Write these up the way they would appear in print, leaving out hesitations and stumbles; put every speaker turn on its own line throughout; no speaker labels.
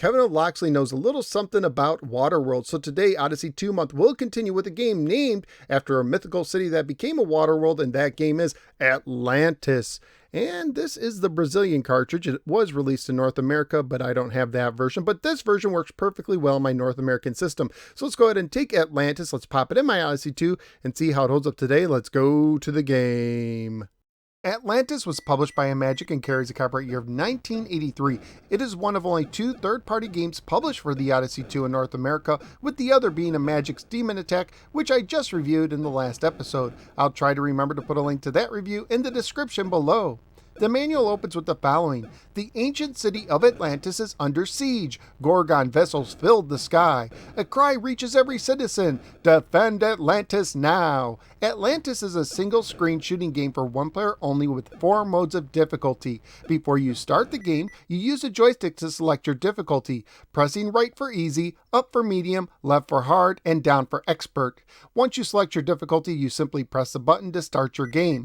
Kevin Loxley knows a little something about Waterworld, so today Odyssey 2 month will continue with a game named after a mythical city that became a Waterworld, and that game is Atlantis. And this is the Brazilian cartridge. It was released in North America, but I don't have that version. But this version works perfectly well in my North American system. So let's go ahead and take Atlantis. Let's pop it in my Odyssey 2 and see how it holds up today. Let's go to the game. Atlantis was published by Imagic and carries a copyright year of 1983. It is one of only 2 third-party games published for the Odyssey 2 in North America, with the other being Imagic's Demon Attack, which I just reviewed in the last episode. I'll try to remember to put a link to that review in the description below. The manual opens with the following. The ancient city of Atlantis is under siege. Gorgon vessels filled the sky. A cry reaches every citizen. Defend Atlantis now. Atlantis is a single-screen shooting game for one player only with 4 modes of difficulty. Before you start the game, you use a joystick to select your difficulty, pressing right for easy, up for medium, left for hard, and down for expert. Once you select your difficulty, you simply press the button to start your game.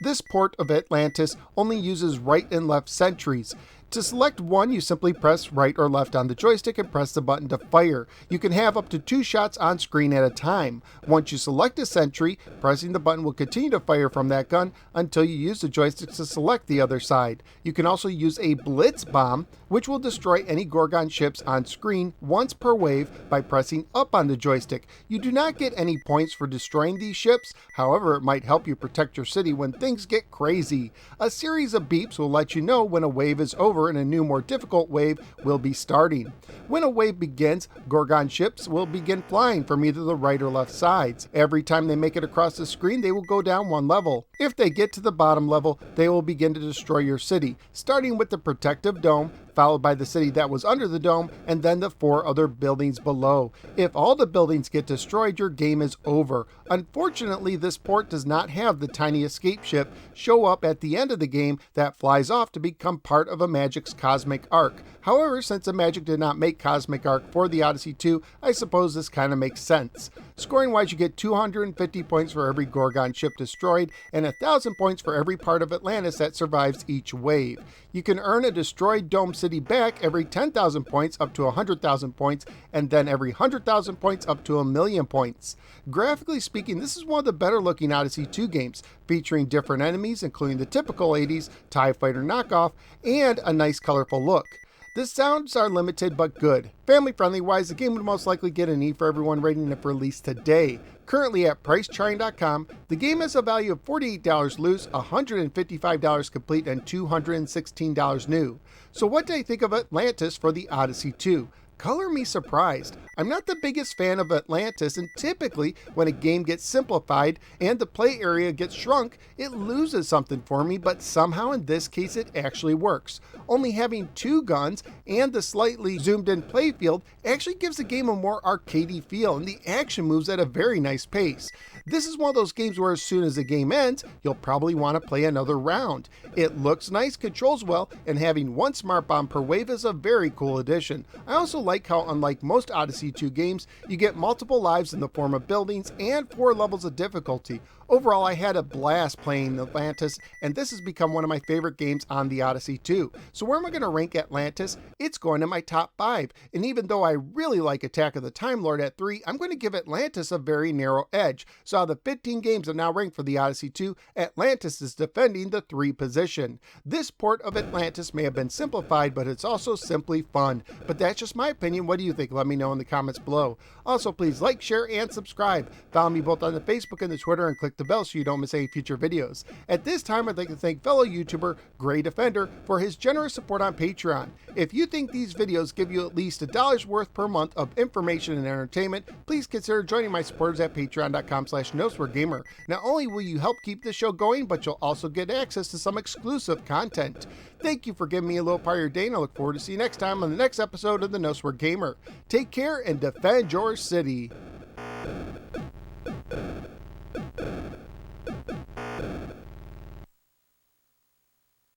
This port of Atlantis only uses right and left sentries. To select one, you simply press right or left on the joystick and press the button to fire. You can have up to 2 shots on screen at a time. Once you select a sentry, pressing the button will continue to fire from that gun until you use the joystick to select the other side. You can also use a Blitz bomb, which will destroy any Gorgon ships on screen once per wave by pressing up on the joystick. You do not get any points for destroying these ships, however it might help you protect your city when things get crazy. A series of beeps will let you know when a wave is over and a new, more difficult wave will be starting. When a wave begins, Gorgon ships will begin flying from either the right or left sides. Every time they make it across the screen, they will go down 1 level. If they get to the bottom level, they will begin to destroy your city, starting with the protective dome, followed by the city that was under the dome, and then the 4 other buildings below. If all the buildings get destroyed, your game is over. Unfortunately, this port does not have the tiny escape ship show up at the end of the game that flies off to become part of Imagic's Cosmic Arc. However, since Imagic did not make Cosmic Arc for the Odyssey 2, I suppose this kind of makes sense. Scoring-wise, you get 250 points for every Gorgon ship destroyed, and 1,000 points for every part of Atlantis that survives each wave. You can earn a destroyed dome city back every 10,000 points up to 100,000 points, and then every 100,000 points up to 1,000,000 points. Graphically speaking, this is one of the better looking Odyssey 2 games, featuring different enemies, including the typical 80s TIE Fighter knockoff, and a nice colorful look. The sounds are limited but good. Family friendly wise, the game would most likely get an E for everyone rating if released today. Currently at pricecharting.com, the game has a value of $48 loose, $155 complete, and $216 new. So what do I think of Atlantis for the Odyssey 2? Color me surprised. I'm not the biggest fan of Atlantis, and typically when a game gets simplified and the play area gets shrunk, it loses something for me, but somehow in this case it actually works. Only having 2 guns and the slightly zoomed in playfield actually gives the game a more arcadey feel, and the action moves at a very nice pace. This is one of those games where as soon as the game ends, you'll probably want to play another round. It looks nice, controls well, and having 1 smart bomb per wave is a very cool addition. I also like how, unlike most Odyssey 2 games, you get multiple lives in the form of buildings and 4 levels of difficulty. Overall, I had a blast playing Atlantis, and this has become one of my favorite games on the Odyssey 2. So where am I going to rank Atlantis? It's going in my top 5, and even though I really like Attack of the Time Lord at 3, I'm going to give Atlantis a very narrow edge. So out of the 15 games that now ranked for the Odyssey 2, Atlantis is defending the 3 position. This port of Atlantis may have been simplified, but it's also simply fun. But that's just my opinion. What do you think? Let me know in the comments below. Also, please like, share, and subscribe. Follow me both on the Facebook and the Twitter, and click the bell so you don't miss any future videos. At this time, I'd like to thank fellow YouTuber Gray Defender for his generous support on Patreon. If you think these videos give you at least $1 worth per month of information and entertainment, please consider joining my supporters at patreon.com/NoSwearGamer. Not only will you help keep this show going, but you'll also get access to some exclusive content. Thank you for giving me a little part of your day, and I look forward to see you next time on the next episode of the No Swear Gamer. Take care and defend your city.